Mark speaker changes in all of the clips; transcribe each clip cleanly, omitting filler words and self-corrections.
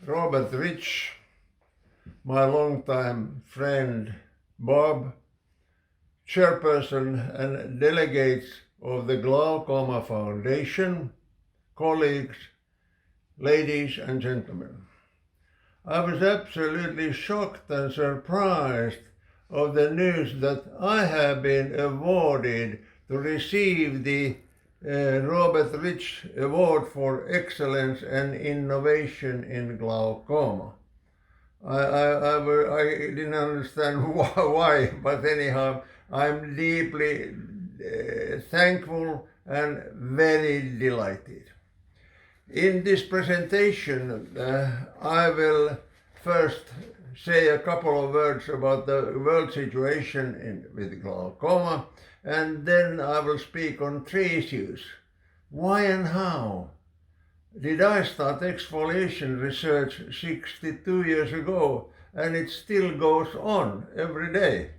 Speaker 1: Robert Ritch, my longtime friend Bob, chairperson and delegates of the Glaucoma Foundation, colleagues, ladies and gentlemen. I was absolutely shocked and surprised of the news that I have been awarded to receive the Robert Ritch Award for Excellence and Innovation in Glaucoma. I didn't understand why, but anyhow, I'm deeply thankful and very delighted. In this presentation, I will first say a couple of words about the world situation with glaucoma, and then I will speak on three issues. Why and how did I start exfoliation research 62 years ago, and it still goes on every day?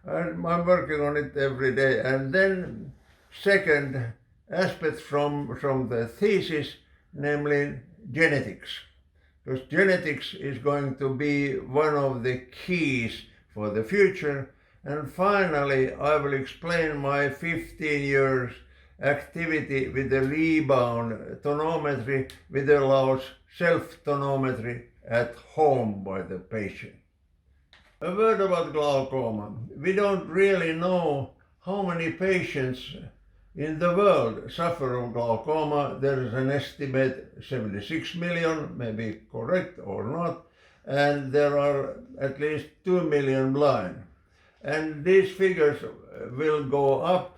Speaker 1: I'm working on it every day. And then second aspect from the thesis, namely genetics, because genetics is going to be one of the keys for the future. And finally, I will explain my 15 years activity with the Rebound tonometry, which allows self-tonometry at home by the patient. A word about glaucoma. We don't really know how many patients in the world suffer of glaucoma. There is an estimate 76 million, maybe correct or not, and there are at least 2 million blind. And these figures will go up,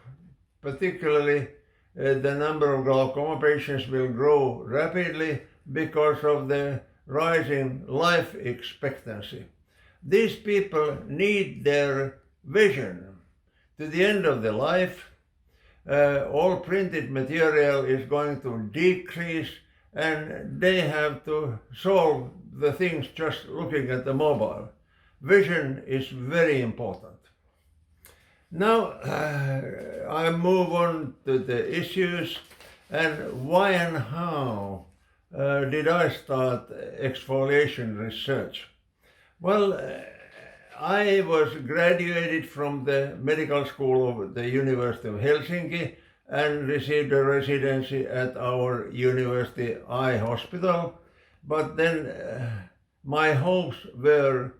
Speaker 1: particularly the number of glaucoma patients will grow rapidly because of the rising life expectancy. These people need their vision to the end of their life. All printed material is going to decrease, and they have to solve the things just looking at the mobile. Vision is very important. Now I move on to the issues, and why and how did I start exfoliation research? Well, I was graduated from the medical school of the University of Helsinki and received a residency at our university eye hospital, but then my hopes were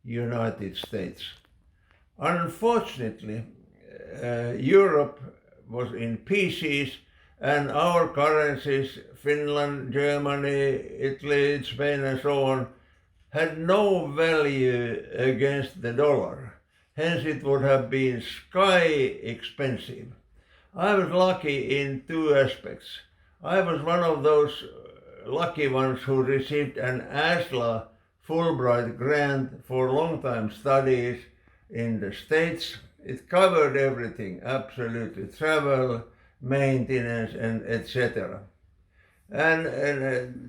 Speaker 1: United States. Unfortunately, Europe was in pieces, and our currencies, Finland, Germany, Italy, Spain and so on, had no value against the dollar. Hence it would have been sky expensive. I was lucky in two aspects. I was one of those lucky ones who received an ASLA Fulbright grant for long-time studies in the States. It covered everything, absolutely, travel, maintenance, and etc. And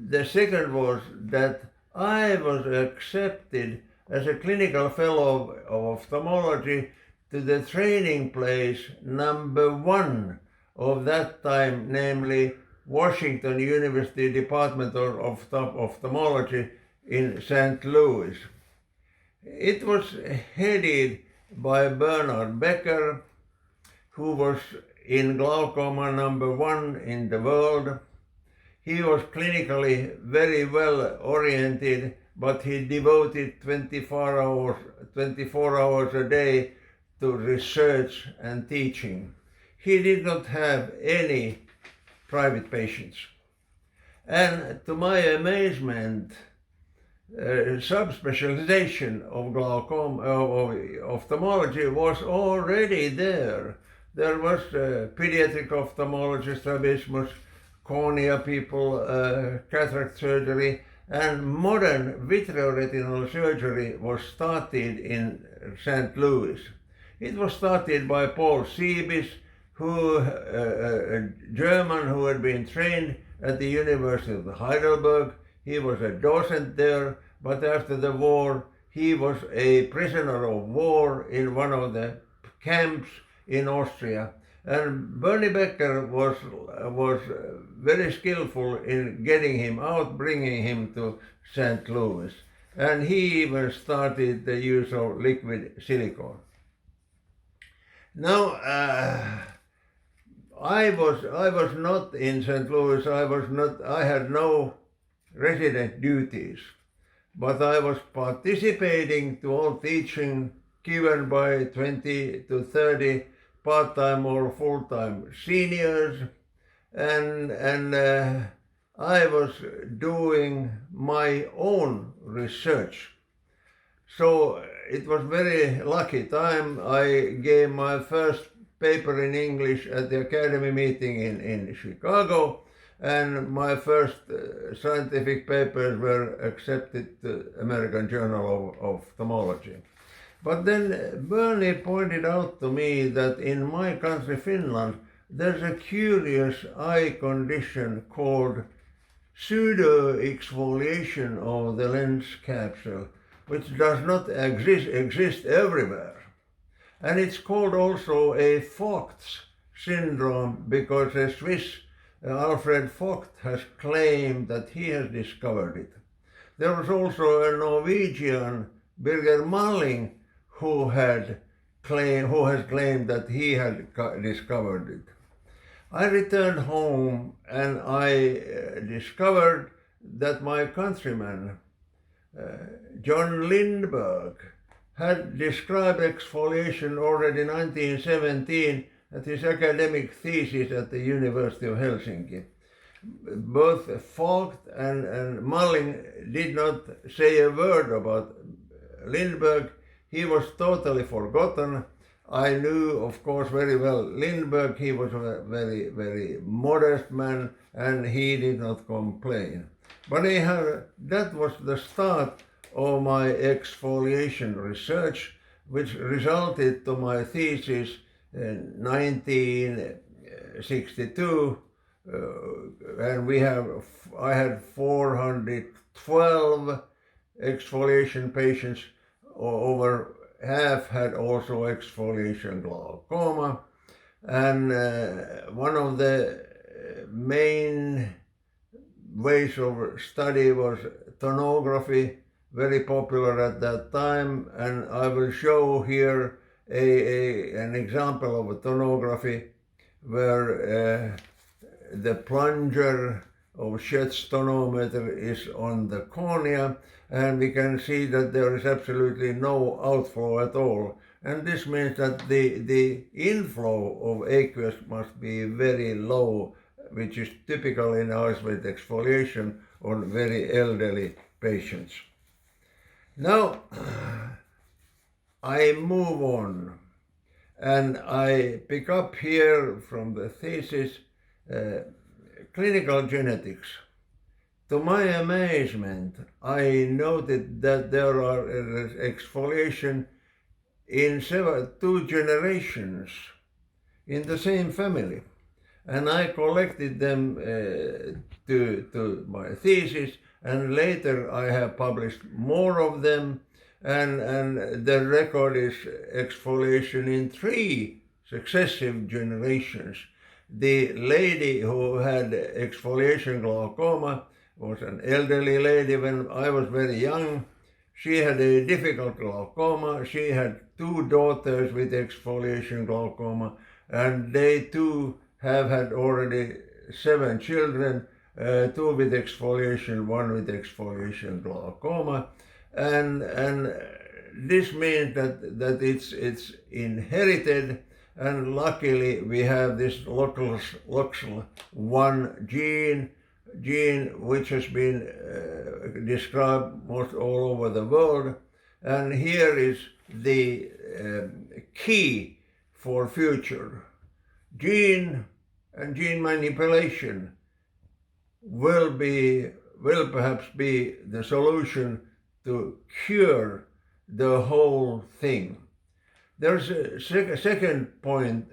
Speaker 1: the second was that I was accepted as a clinical fellow of ophthalmology to the training place #1 of that time, namely Washington University Department of Ophthalmology in St. Louis. It was headed by Bernard Becker, who was in glaucoma #1 in the world. He was clinically very well oriented, but he devoted 24 hours a day to research and teaching. He did not have any private patients. And to my amazement, subspecialization of glaucoma, of ophthalmology was already there. There was pediatric ophthalmology, strabismus, cornea people, cataract surgery, and modern vitreoretinal surgery was started in St. Louis. It was started by Paul Siebes, a German who had been trained at the University of Heidelberg. He was a docent there, but after the war, he was a prisoner of war in one of the camps in Austria. And Bernie Becker was very skillful in getting him out, bringing him to St. Louis. And he even started the use of liquid silicone. Now, I was not in St. Louis. I had no resident duties, but I was participating to all teaching given by 20 to 30 part-time or full-time seniors, and I was doing my own research. So it was very lucky time. I gave my first paper in English at the Academy meeting in Chicago, and my first scientific papers were accepted to American Journal of Ophthalmology. But then Bernie pointed out to me that in my country, Finland, there's a curious eye condition called pseudoexfoliation of the lens capsule, which does not exist everywhere. And it's called also a Vogt's syndrome because a Swiss, Alfred Vogt, has claimed that he has discovered it. There was also a Norwegian, Birger Malling, who has claimed that he had discovered it. I returned home and I discovered that my countryman, John Lindberg, had described exfoliation already in 1917 at his academic thesis at the University of Helsinki. Both Vogt and Malling did not say a word about Lindberg. He was totally forgotten. I knew, of course, very well Lindberg. He was a very, very modest man, and he did not complain. But that was the start of my exfoliation research, which resulted to my thesis in 1962, and I had 412 exfoliation patients. Over half had also exfoliation glaucoma, and one of the main ways of study was tonography, very popular at that time, and I will show here an example of a tonography where the plunger of Ritch tonometer is on the cornea, and we can see that there is absolutely no outflow at all. And this means that the inflow of aqueous must be very low, which is typical in eyes with exfoliation on very elderly patients. Now, I move on, and I pick up here from the thesis clinical genetics. To my amazement, I noted that there are exfoliation in two generations in the same family. And I collected them to my thesis, and later I have published more of them, and the record is exfoliation in 3 successive generations. The lady who had exfoliation glaucoma was an elderly lady when I was very young. She had a difficult glaucoma. She had 2 daughters with exfoliation glaucoma, and they too have had already 7 children, 2 with exfoliation, 1 with exfoliation glaucoma, and this means that it's inherited. And luckily we have this LOXL1 gene which has been described most all over the world. And here is the key for future. Gene and gene manipulation will perhaps be the solution to cure the whole thing. There's a second point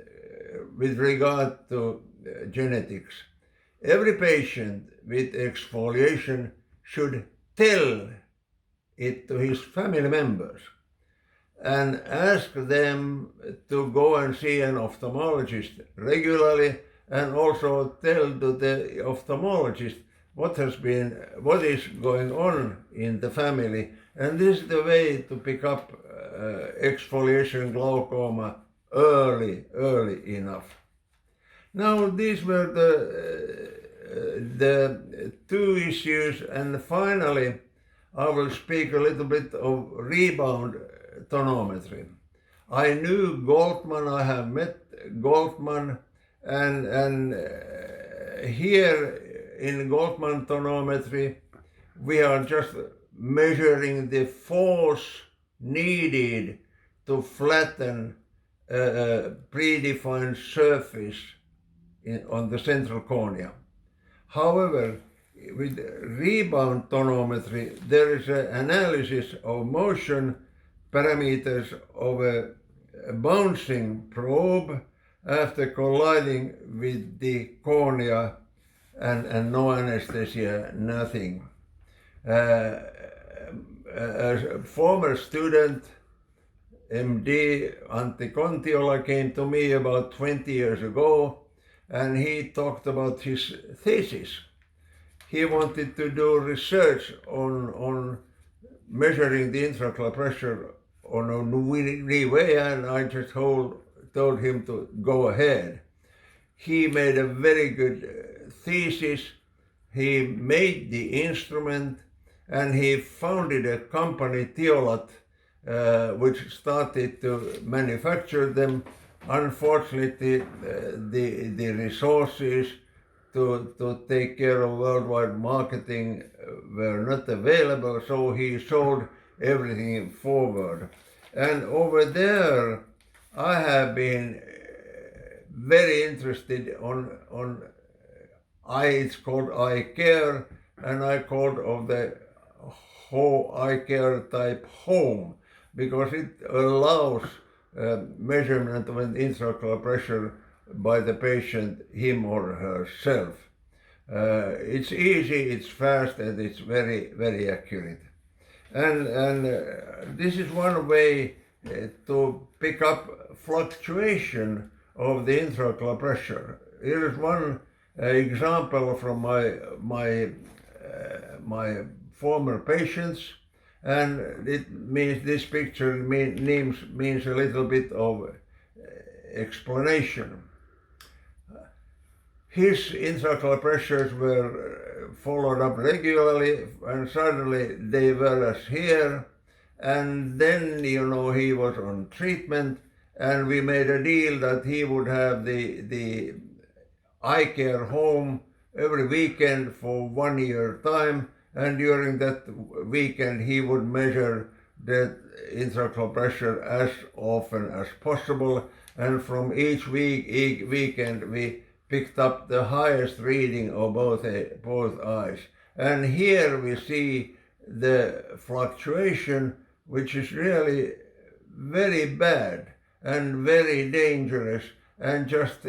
Speaker 1: with regard to genetics. Every patient with exfoliation should tell it to his family members. and ask them to go and see an ophthalmologist regularly, and also tell to the ophthalmologist what is going on in the family. And this is the way to pick up exfoliation glaucoma early enough. Now these were the two issues, and finally I will speak a little bit of rebound tonometry. I knew Goldman, I have met Goldman, and here in Goldman tonometry we are just measuring the force needed to flatten a predefined surface on the central cornea. However, with rebound tonometry, there is an analysis of motion parameters of a bouncing probe after colliding with the cornea, and no anesthesia, nothing. A former student, MD Antti Kontiola, came to me about 20 years ago, and he talked about his thesis. He wanted to do research on measuring the intraocular pressure on a new way, and I just told him to go ahead. He made a very good thesis. He made the instrument, and he founded a company, Teolat, which started to manufacture them. Unfortunately, the resources to take care of worldwide marketing were not available, so he sold everything forward. And over there, I have been very interested on it's called eye care, and I called of the eye care type home, because it allows measurement of an intraocular pressure by the patient, him or herself. It's easy, it's fast, and it's very accurate. And this is one way to pick up fluctuation of the intraocular pressure. Here is one example from my former patients, and it means this picture means a little bit of explanation. His intraocular pressures were followed up regularly, and suddenly they were as here, and then he was on treatment, and we made a deal that he would have the eye care home every weekend for 1 year time, and during that weekend he would measure the intraocular pressure as often as possible, and from each weekend we picked up the highest reading of both eyes. And here we see the fluctuation, which is really very bad and very dangerous, and just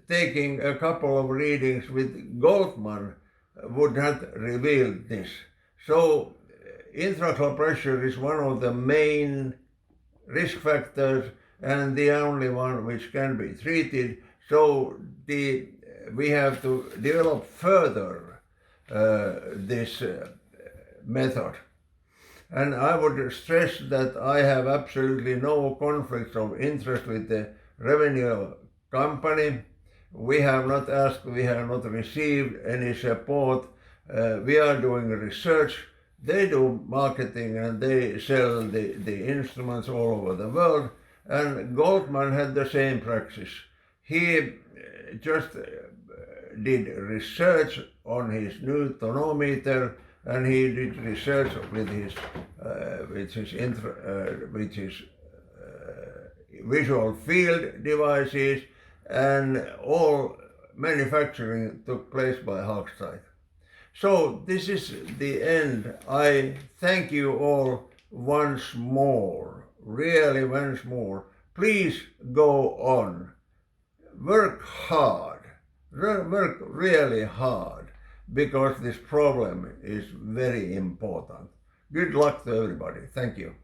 Speaker 1: taking a couple of readings with Goldman would not reveal this. So intraocular pressure is one of the main risk factors and the only one which can be treated. So we have to develop further this method. And I would stress that I have absolutely no conflicts of interest with the revenue company. We have not asked, we have not received any support. We are doing research. They do marketing and they sell the instruments all over the world. And Goldman had the same practice. He just did research on his new tonometer, and he did research with his visual field devices, and all manufacturing took place by Hagstreit. So this is the end. I thank you all once more, really once more. Please go on. Work hard, work really hard, because this problem is very important. Good luck to everybody. Thank you.